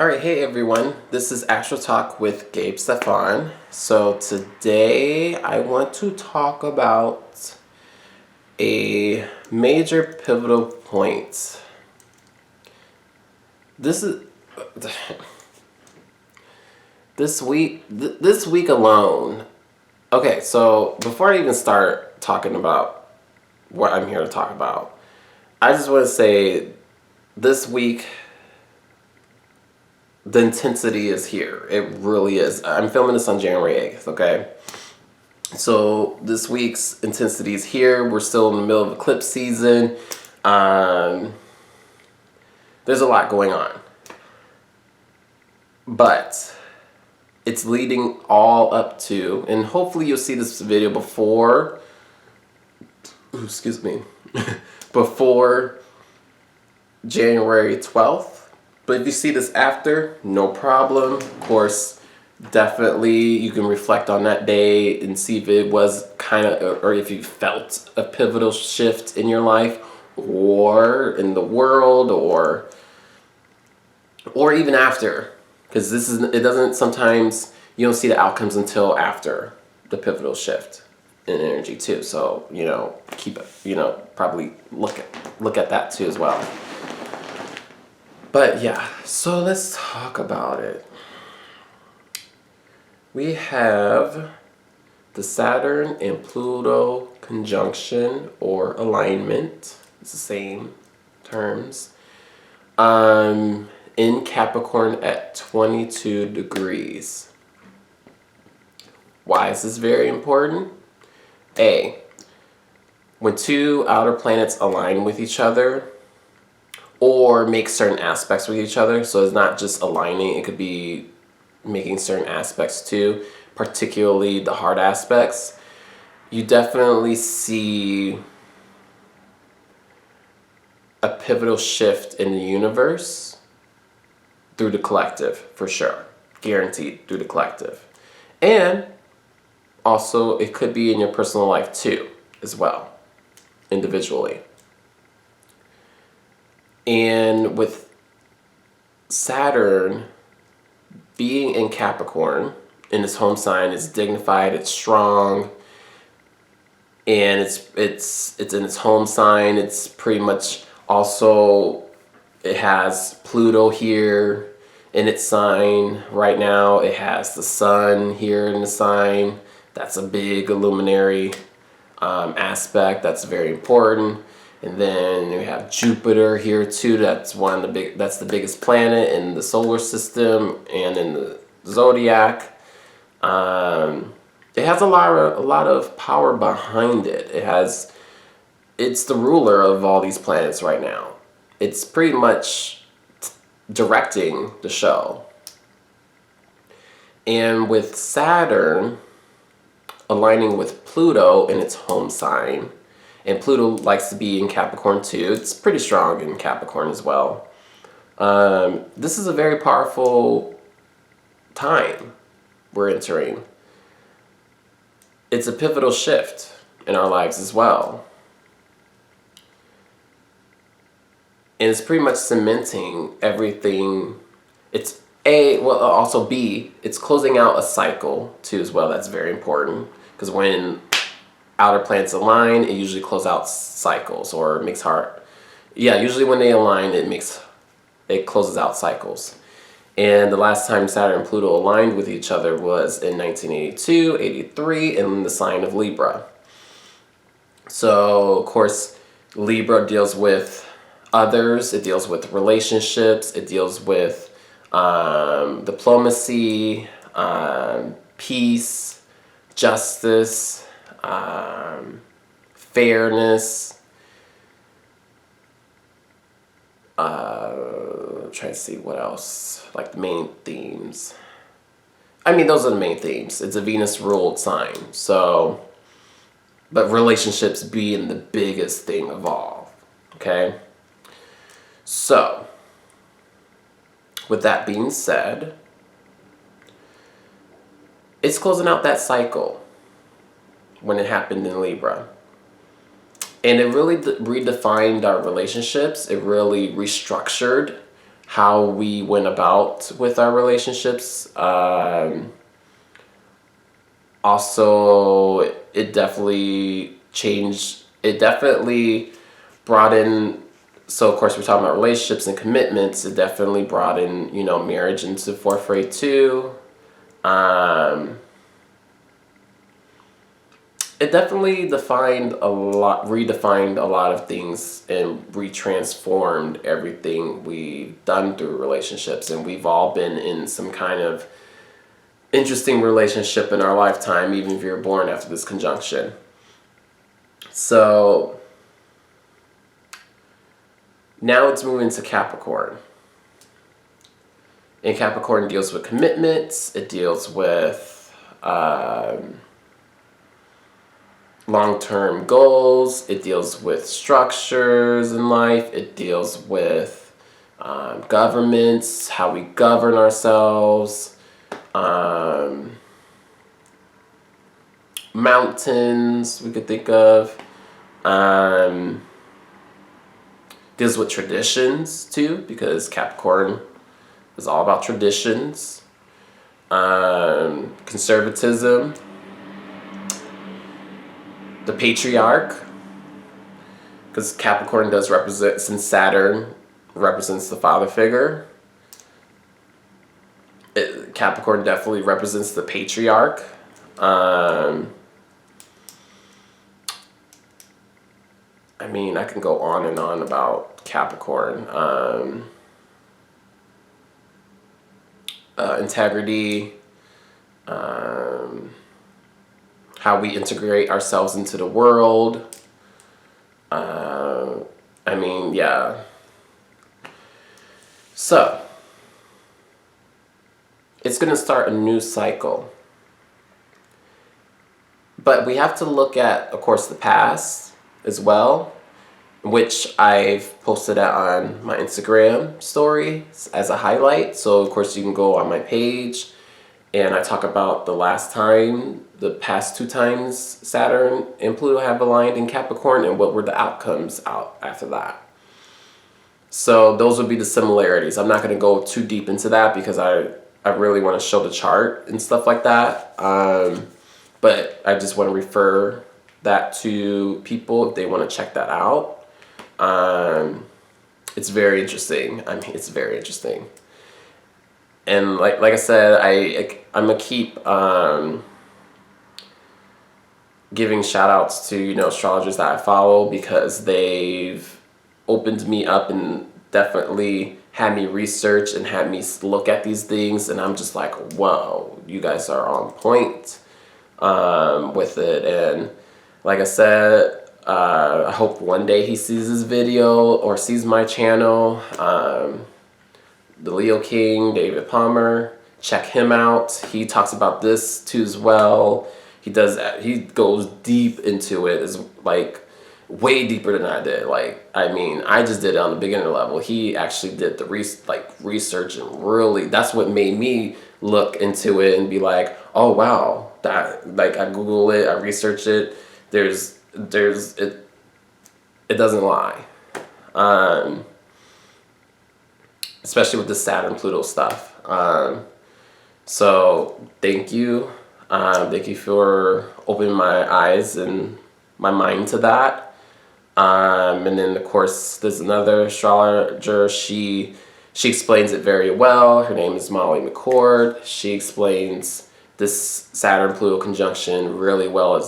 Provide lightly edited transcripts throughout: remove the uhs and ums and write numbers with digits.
Alright, hey everyone, this is Astro Talk with Gabe Stefan. So today I want to talk about a major pivotal point. This is this week alone. Okay, so before I even start talking about what I'm here to talk about, I just want to say this week the intensity is here. It really is. I'm filming this on January 8th, okay? So this week's intensity is here. We're still in the middle of eclipse season. There's a lot going on. But it's leading all up to, and hopefully you'll see this video before, excuse me, before January 12th. But if you see this after, no problem. Of course, definitely you can reflect on that day and see if it was kind of, or if you felt a pivotal shift in your life or in the world or even after. Because it doesn't, sometimes you don't see the outcomes until after the pivotal shift in energy too. So, keep it, probably look at that too as well. But yeah, so let's talk about it. We have the Saturn and Pluto conjunction or alignment. It's the same terms. In Capricorn at 22 degrees. Why is this very important? A, when two outer planets align with each other, or make certain aspects with each other. So it's not just aligning, it could be making certain aspects too, particularly the hard aspects. You definitely see a pivotal shift in the universe through the collective, for sure. Guaranteed through the collective. And also it could be in your personal life too, as well, individually. And with Saturn being in Capricorn, in its home sign, it's dignified, it's strong, and it's in its home sign. It's pretty much also, it has Pluto here in its sign right now. It has the sun here in the sign. That's a big illuminary aspect. That's very important. And then we have Jupiter here too. That's the biggest planet in the solar system and in the zodiac. It has a lot of power behind it. It's the ruler of all these planets right now. It's pretty much directing the show. And with Saturn aligning with Pluto in its home sign, and Pluto likes to be in Capricorn too. It's pretty strong in Capricorn as well. This is a very powerful time we're entering. It's a pivotal shift in our lives as well. And it's pretty much cementing everything. It's also B, it's closing out a cycle too as well. That's very important. Because when outer planets align, it usually closes out cycles or makes usually when they align, it closes out cycles. And the last time Saturn and Pluto aligned with each other was in 1982, 83 in the sign of Libra. So of course, Libra deals with others, it deals with relationships, it deals with diplomacy, peace, justice, fairness. I'm trying to see what else, like the main themes. I mean, those are the main themes. It's a Venus ruled sign, so, but relationships being the biggest thing of all, okay? So, with that being said, it's closing out that cycle when it happened in Libra. And it really redefined our relationships. It really restructured how we went about with our relationships. Also, it definitely changed. It definitely brought in. So of course we're talking about relationships and commitments. It definitely brought in, you know, marriage into forefront too. It definitely redefined a lot of things and retransformed everything we've done through relationships. And we've all been in some kind of interesting relationship in our lifetime, even if you're born after this conjunction. So now it's moving to Capricorn. And Capricorn deals with commitments. It deals with long-term goals. It deals with structures in life. It deals with governments, how we govern ourselves, mountains we could think of. Deals with traditions too, because Capricorn is all about traditions. Conservatism. The patriarch, because Capricorn does represent, since Saturn represents the father figure, Capricorn definitely represents the patriarch. I mean, I can go on and on about Capricorn. Integrity, how we integrate ourselves into the world. I mean, yeah. So, it's going to start a new cycle. But we have to look at, of course, the past as well, which I've posted out on my Instagram story as a highlight. So, of course, you can go on my page and I talk about the past 2 times Saturn and Pluto have aligned in Capricorn and what were the outcomes out after that. So those would be the similarities. I'm not going to go too deep into that because I really want to show the chart and stuff like that. But I just want to refer that to people if they want to check that out. It's very interesting. I mean, it's very interesting. And like I said, I'm gonna keep giving shout outs to, you know, astrologers that I follow because they've opened me up and definitely had me research and had me look at these things, and I'm just like, whoa, you guys are on point with it. And like I said, I hope one day he sees this video or sees my channel. The Leo King, David Palmer, check him out. He talks about this too as well. He goes deep into it, is like way deeper than I did. Like, I mean, I just did it on the beginner level. He actually did the research, and really that's what made me look into it and be like, oh wow, that, like, I Google it, I research it. It doesn't lie. Especially with the Saturn Pluto stuff. So thank you. Thank you for opening my eyes and my mind to that. And then of course there's another astrologer. She explains it very well. Her name is Molly McCord. She explains this Saturn Pluto conjunction really well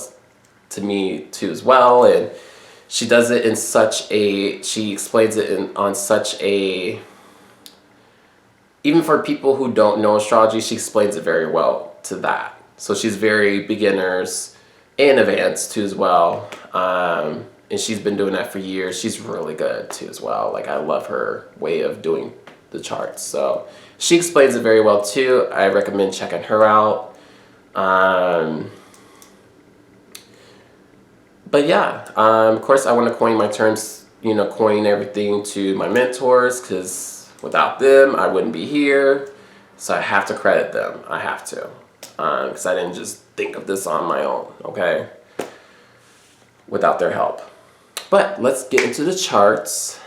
to me too as well. And she does it she explains it on such a, even for people who don't know astrology, she explains it very well to that. So she's very beginners and advanced too as well. And she's been doing that for years. She's really good too as well. Like, I love her way of doing the charts. So she explains it very well too. I recommend checking her out. But yeah, of course I want to coin my terms, you know, coin everything to my mentors, because without them, I wouldn't be here. So I have to credit them. I have to. Because I didn't just think of this on my own, okay? Without their help. But let's get into the charts.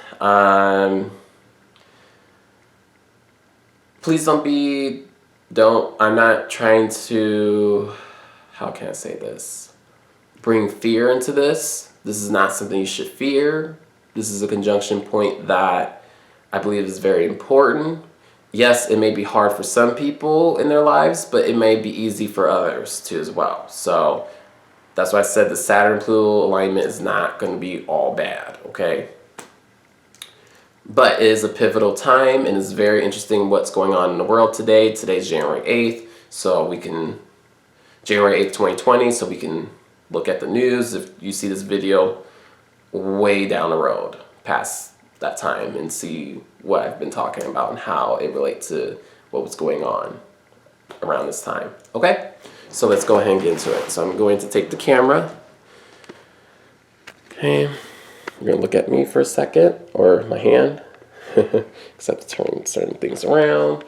please I'm not trying to, how can I say this? Bring fear into this. This is not something you should fear. This is a conjunction point that I believe is very important. Yes, it may be hard for some people in their lives, but it may be easy for others too as well. So that's why I said the Saturn-Pluto alignment is not going to be all bad, okay? But it is a pivotal time, and it's very interesting what's going on in the world today. Today's January 8th, so we can, January 8th, 2020, so we can look at the news if you see this video way down the road past that time and see what I've been talking about and how it relates to what was going on around this time. Okay, so let's go ahead and get into it. So I'm going to take the camera. Okay, you're gonna look at me for a second, or my hand, because I have to turn certain things around.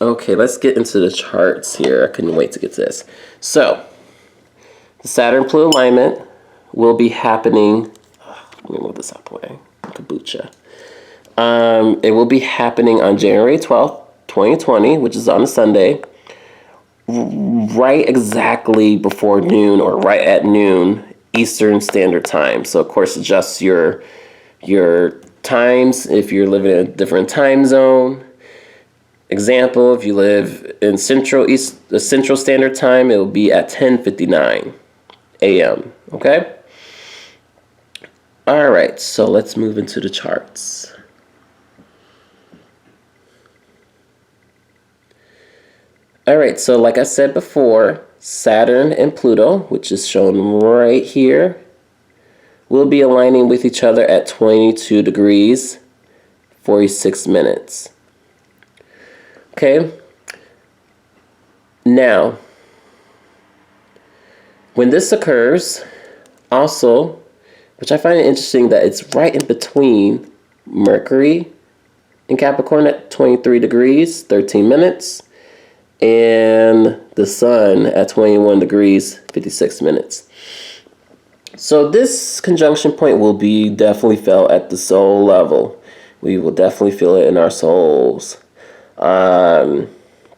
Okay, let's get into the charts here. I couldn't wait to get to this. So, the Saturn-Pluto alignment will be happening. Let me move this out the way. Kombucha. It will be happening on January 12th, 2020, which is on a Sunday, right exactly before noon or right at noon Eastern Standard Time. So, of course, adjust your times if you're living in a different time zone. Example, if you live in Central Standard Time, it will be at 10:59 a.m. Okay? All right, so let's move into the charts. All right, so like I said before, Saturn and Pluto, which is shown right here, will be aligning with each other at 22 degrees, 46 minutes. Okay, now, when this occurs, also, which I find it interesting that it's right in between Mercury in Capricorn at 23 degrees, 13 minutes, and the Sun at 21 degrees, 56 minutes. So this conjunction point will be definitely felt at the soul level. We will definitely feel it in our souls.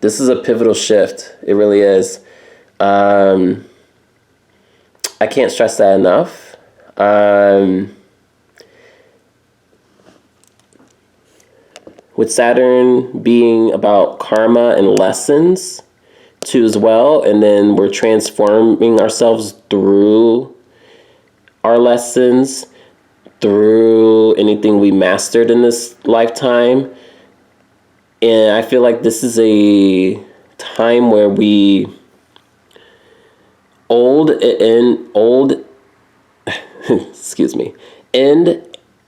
This is a pivotal shift. It really is. I can't stress that enough. With Saturn being about karma and lessons too as well, and then we're transforming ourselves through our lessons, through anything we mastered in this lifetime. And I feel like this is a time where we end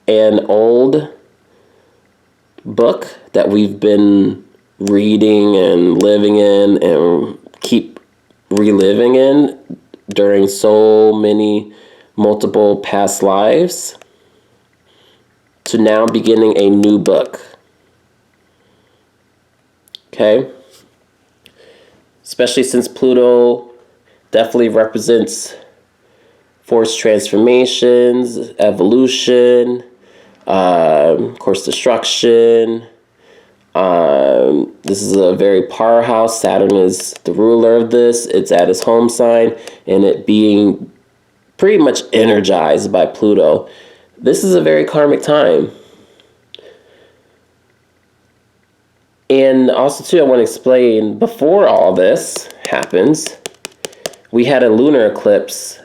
an old book that we've been reading and living in and keep reliving in during so many multiple past lives, to now beginning a new book. Okay? Especially since Pluto definitely represents forced transformations, evolution, of course, destruction. This is a very powerhouse. Saturn is the ruler of this. It's at his home sign, and it being pretty much energized by Pluto. This is a very karmic time. And also, too, I want to explain, before all this happens, we had a lunar eclipse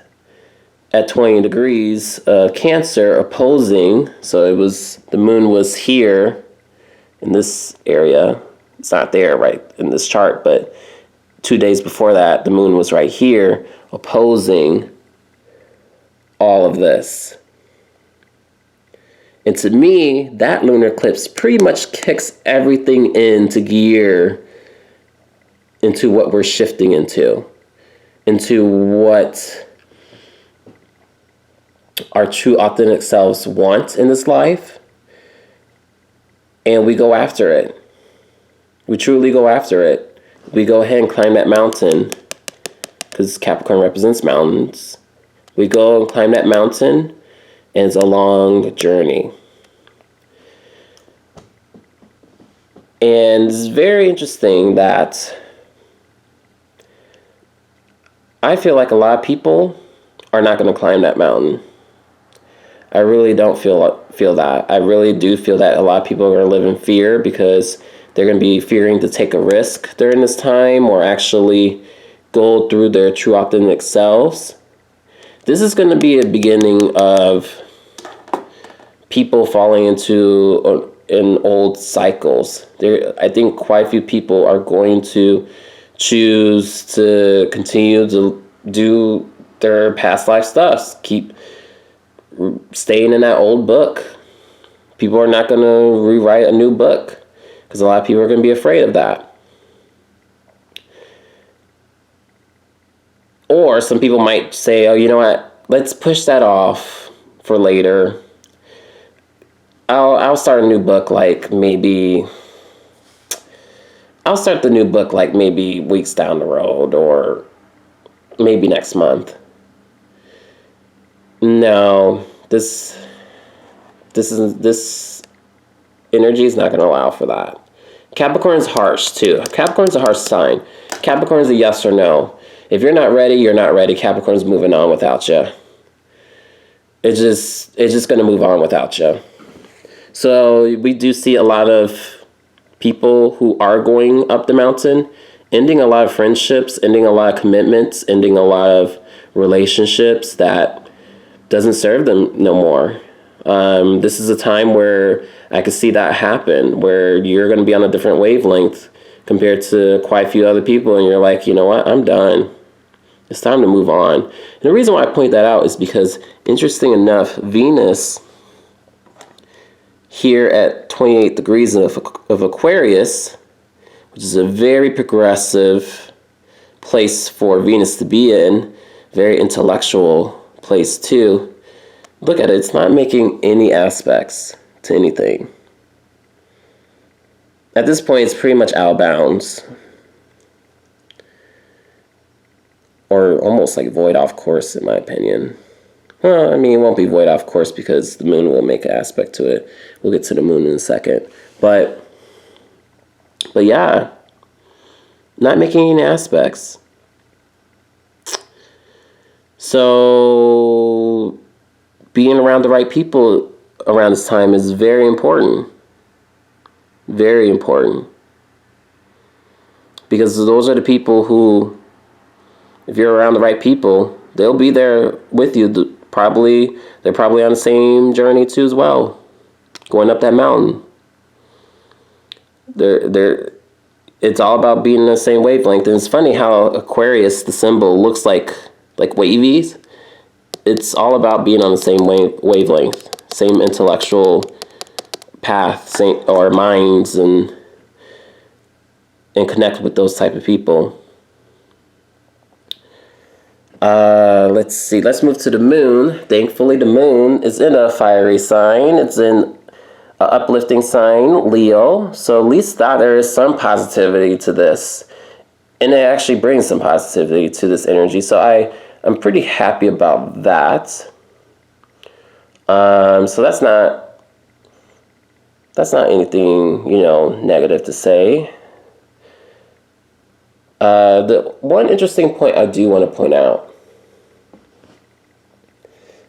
at 20 degrees of Cancer opposing. So it was, the moon was here in this area. It's not there right in this chart, but 2 days before that, the moon was right here opposing all of this. And to me, that lunar eclipse pretty much kicks everything into gear into what we're shifting into what our true authentic selves want in this life. And we go after it. We truly go after it. We go ahead and climb that mountain, because Capricorn represents mountains. We go and climb that mountain, and it's a long journey. And it's very interesting that I feel like a lot of people are not going to climb that mountain. I really don't feel that. I really do feel that a lot of people are going to live in fear because they're going to be fearing to take a risk during this time or actually go through their true authentic selves. This is going to be a beginning of people falling into in old cycles. I think quite a few people are going to choose to continue to do their past life stuff, keep staying in that old book. People are not going to rewrite a new book because a lot of people are going to be afraid of that. Or some people might say, oh, you know what, let's push that off for later. I'll start a new book I'll start the new book like maybe weeks down the road or maybe next month. No, this energy is not going to allow for that. Capricorn's harsh too. Capricorn's a harsh sign. Capricorn's a yes or no. If you're not ready, you're not ready. Capricorn's moving on without you. It's just going to move on without you. So we do see a lot of people who are going up the mountain, ending a lot of friendships, ending a lot of commitments, ending a lot of relationships that doesn't serve them no more. This is a time where I could see that happen, where you're going to be on a different wavelength compared to quite a few other people, and you're like, you know what, I'm done. It's time to move on. And the reason why I point that out is because, interesting enough, Venus here at 28 degrees of Aquarius, which is a very progressive place for Venus to be in, very intellectual place too. Look at it, it's not making any aspects to anything. At this point, it's pretty much out of bounds. Or almost like void off course, in my opinion. Well, I mean, it won't be void off course because the moon will make an aspect to it. We'll get to the moon in a second. But yeah, not making any aspects. So being around the right people around this time is very important. Very important. Because those are the people who, if you're around the right people, they'll be there with you. They're probably on the same journey too as well, going up that mountain. It's all about being in the same wavelength. And it's funny how Aquarius, the symbol, looks like wavies. It's all about being on the same wavelength, same intellectual path, same or minds, and connect with those type of people. Let's see. Let's move to the moon. Thankfully, the moon is in a fiery sign. It's in an uplifting sign, Leo. So at least that there is some positivity to this. And it actually brings some positivity to this energy. So I'm pretty happy about that. So that's not anything, negative to say. The one interesting point I do want to point out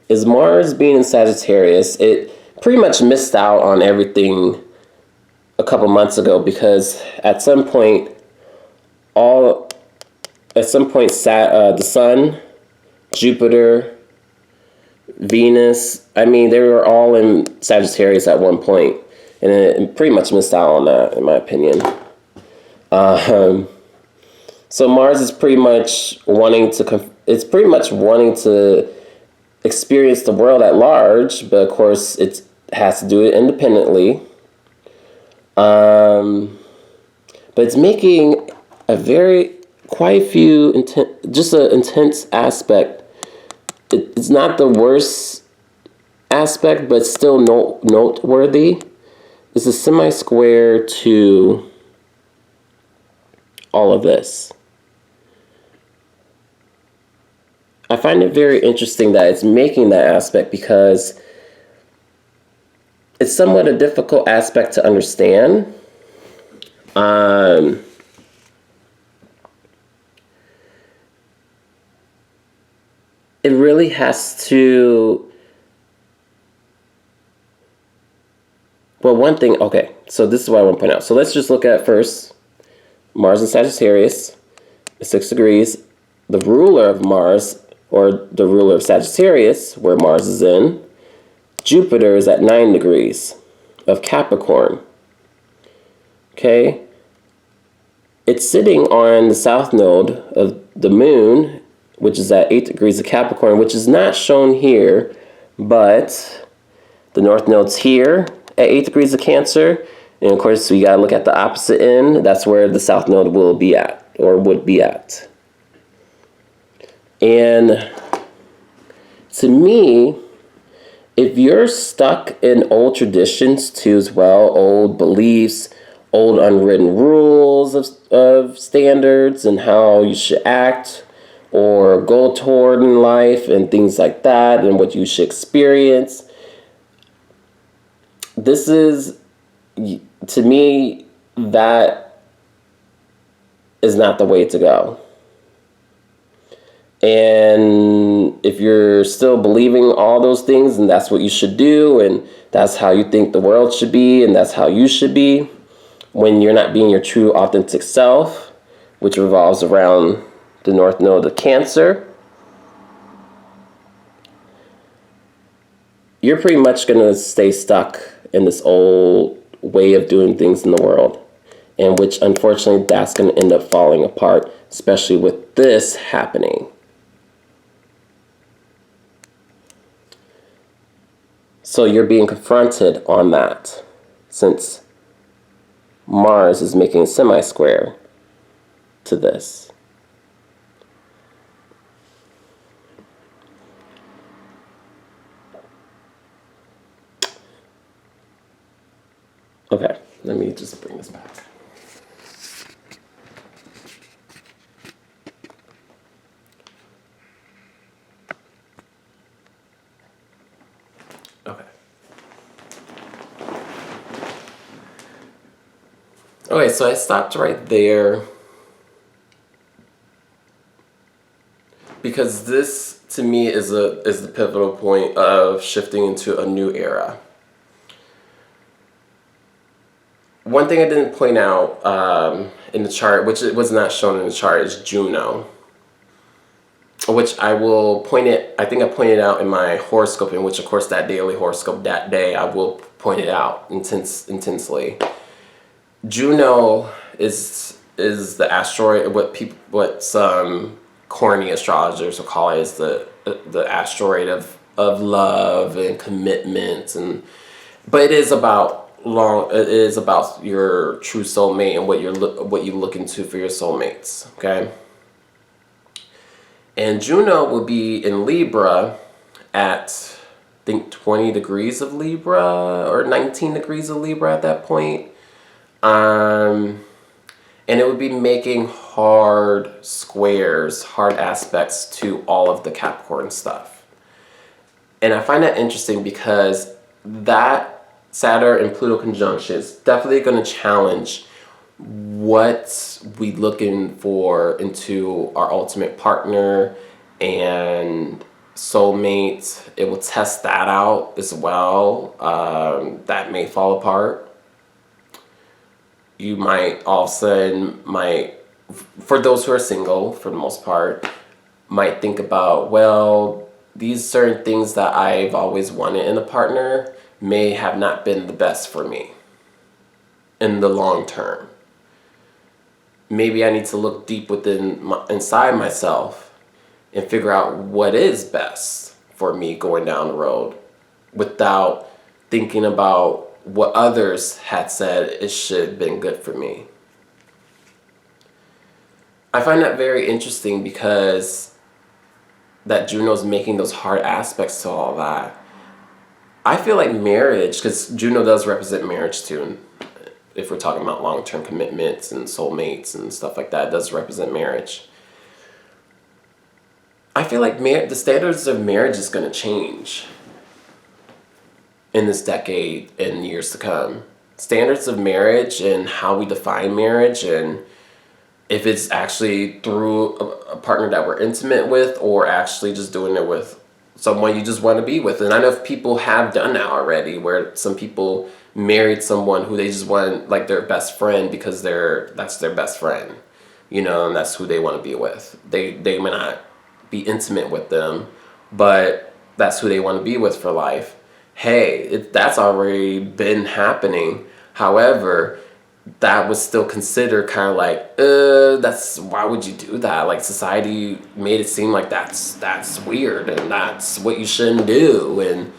is Mars being in Sagittarius. It pretty much missed out on everything a couple months ago because at some point the Sun, Jupiter, Venus, I mean, they were all in Sagittarius at one point, and it pretty much missed out on that, in my opinion. So Mars is pretty much wanting to experience the world at large, but of course it has to do it independently. But it's making quite a few intense aspect. It's not the worst aspect, but still noteworthy. It's a semi-square to all of this. I find it very interesting that it's making that aspect because it's somewhat a difficult aspect to understand. It really has to, well, one thing, okay, so this is what I want to point out. So let's just look at first Mars and Sagittarius, 6 degrees. The ruler of Mars, or the ruler of Sagittarius, where Mars is in, Jupiter is at 9 degrees of Capricorn. Okay? It's sitting on the south node of the moon, which is at 8 degrees of Capricorn, which is not shown here, but the north node's here at 8 degrees of Cancer. And of course, we got to look at the opposite end. That's where the south node will be at, or would be at. And to me, if you're stuck in old traditions too as well, old beliefs, old unwritten rules of standards and how you should act or go toward in life and things like that and what you should experience, this is, to me, that is not the way to go. And if you're still believing all those things and that's what you should do and that's how you think the world should be and that's how you should be, when you're not being your true authentic self, which revolves around the north node of Cancer, you're pretty much going to stay stuck in this old way of doing things in the world. And which, unfortunately, that's going to end up falling apart, especially with this happening. So you're being confronted on that, since Mars is making a semi-square to this. Okay, let me just bring this back. Okay. Okay, so I stopped right there because this, to me, is the pivotal point of shifting into a new era. One thing I didn't point out in the chart, which it was not shown in the chart, is Juno, which I will point it. I think I pointed out in my horoscope, in which, of course, that daily horoscope that day, I will point it out intensely. Juno is the asteroid. What some corny astrologers will call it is the asteroid of love and commitment, but it is about your true soulmate and what you look into for your soulmates. Okay. And Juno will be in Libra at, I think, 20 degrees of Libra or 19 degrees of Libra at that point. And it would be making hard squares, hard aspects to all of the Capricorn stuff. And I find that interesting because that Saturn and Pluto conjunction is definitely going to challenge what we looking for into our ultimate partner and soulmate. It will test that out as well. That may fall apart. You might all of a sudden, for those who are single, for the most part, might think about, well, these certain things that I've always wanted in a partner may have not been the best for me in the long term. Maybe I need to look deep inside myself and figure out what is best for me going down the road without thinking about what others had said it should have been good for me. I find that very interesting because that Juno's making those hard aspects to all that. I feel like marriage, because Juno does represent marriage too, if we're talking about long-term commitments and soulmates and stuff like that, it does represent marriage. I feel like the standards of marriage is going to change. in this decade and years to come. Standards of marriage and how we define marriage, and if it's actually through a partner that we're intimate with, or actually just doing it with someone you just want to be with. And I know people have done that already, where some people married someone who they just want, like, their best friend, because that's their best friend, and that's who they want to be with. They may not be intimate with them, but that's who they want to be with for life. Hey, that's already been happening. However, that was still considered kind of like, that's, why would you do that? Like, society made it seem like that's weird and that's what you shouldn't do. And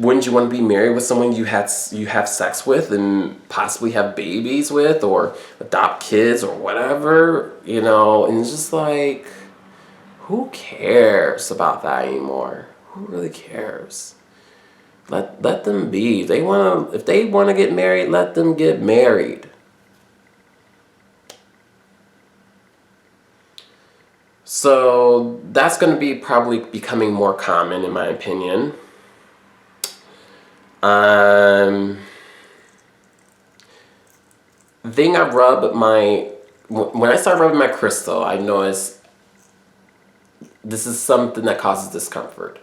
wouldn't you want to be married with someone you have sex with and possibly have babies with, or adopt kids or whatever? And it's just like, who cares about that anymore? Who really cares? Let them be. If they wanna get married, let them get married. So that's going to be probably becoming more common, in my opinion. Thing I rub when I start rubbing my crystal, I notice this is something that causes discomfort.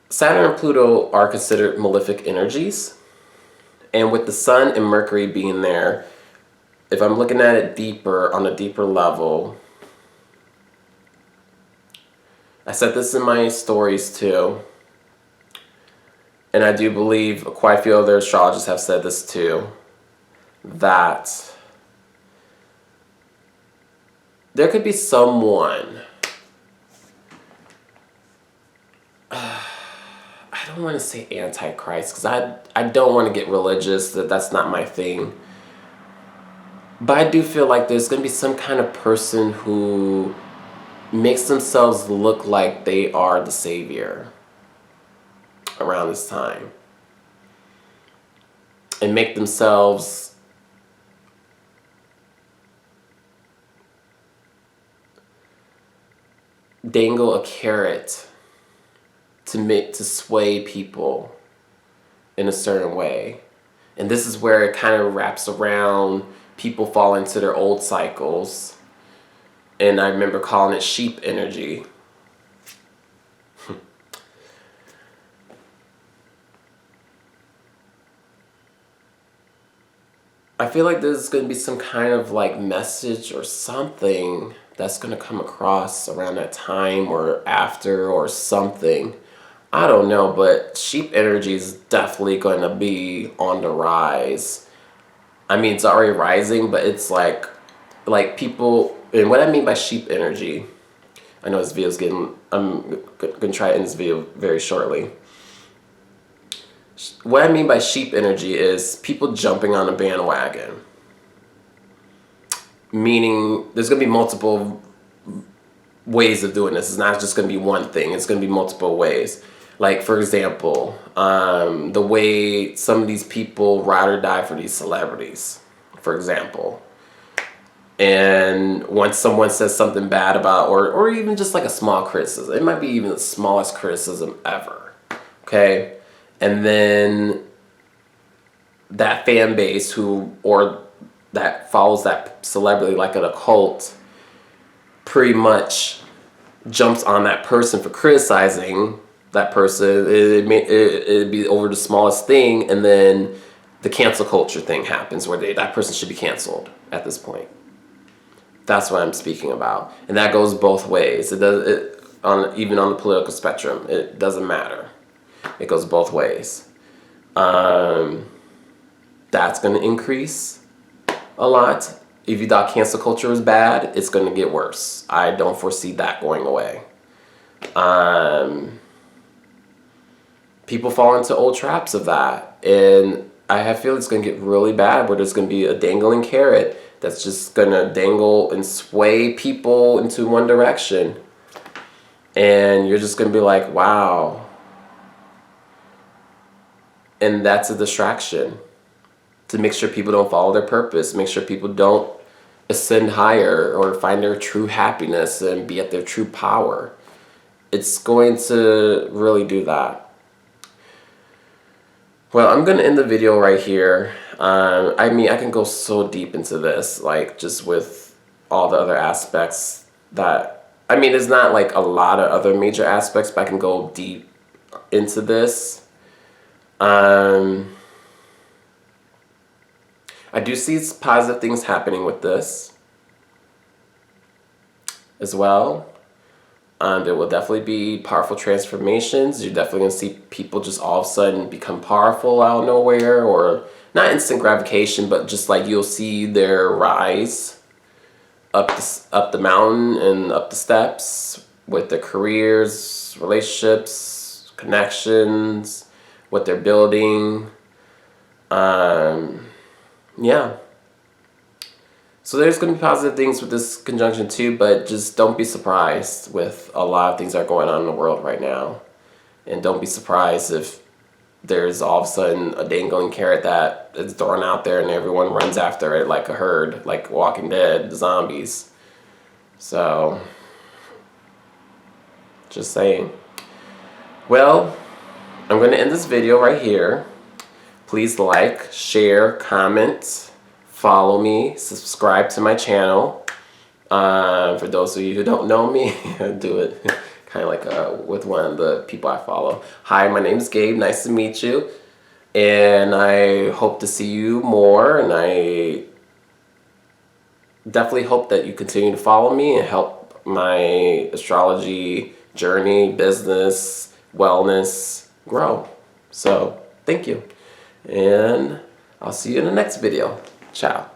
Saturn and Pluto are considered malefic energies. And with the Sun and Mercury being there, if I'm looking at it deeper, on a deeper level, I said this in my stories too, and I do believe quite a few other astrologers have said this too, that there could be someone, I don't want to say antichrist, because I don't want to get religious, that's not my thing. But I do feel like there's going to be some kind of person who makes themselves look like they are the savior around this time. And make themselves dangle a carrot to sway people in a certain way. And this is where it kind of wraps around, people fall into their old cycles. And I remember calling it sheep energy. I feel like there's going to be some kind of like message or something that's going to come across around that time or after or something. I don't know, but sheep energy is definitely going to be on the rise. I mean, it's already rising, but it's like people, and what I mean by sheep energy, I know this video's I'm going to try to end this video very shortly. What I mean by sheep energy is people jumping on a bandwagon. Meaning there's going to be multiple ways of doing this. It's not just going to be one thing. It's going to be multiple ways. Like, for example, the way some of these people ride or die for these celebrities, for example. And once someone says something bad about, or even just like a small criticism, it might be even the smallest criticism ever, okay? And then that fan base that follows that celebrity like in a cult pretty much jumps on that person for criticizing that person. It'd be over the smallest thing, and then the cancel culture thing happens where that person should be canceled at this point. That's what I'm speaking about. And that goes both ways. Even on the political spectrum, it doesn't matter. It goes both ways. That's going to increase a lot. If you thought cancel culture was bad, it's going to get worse. I don't foresee that going away. People fall into old traps of that. And I feel it's going to get really bad, where there's going to be a dangling carrot that's just going to dangle and sway people into one direction. And you're just going to be like, wow. And that's a distraction to make sure people don't follow their purpose, make sure people don't ascend higher or find their true happiness and be at their true power. it's going to really do that. Well, I'm going to end the video right here. I mean, I can go so deep into this, like just with all the other aspects that, I mean, there's not like a lot of other major aspects, but I can go deep into this. I do see positive things happening with this as well. There will definitely be powerful transformations. You're definitely going to see people just all of a sudden become powerful out of nowhere, or not instant gratification, but just like you'll see their rise up the mountain and up the steps with their careers, relationships, connections, what they're building. Yeah. So there's going to be positive things with this conjunction too, but just don't be surprised with a lot of things that are going on in the world right now. And don't be surprised if there's all of a sudden a dangling carrot that is thrown out there and everyone runs after it like a herd, like Walking Dead, the zombies. So, just saying. Well, I'm going to end this video right here. Please like, share, comment, follow me, subscribe to my channel. For those of you who don't know me, I do it kind of like with one of the people I follow. Hi, my name is Gabe. Nice to meet you. And I hope to see you more. And I definitely hope that you continue to follow me and help my astrology journey, business, wellness grow. So, thank you. And I'll see you in the next video. Ciao.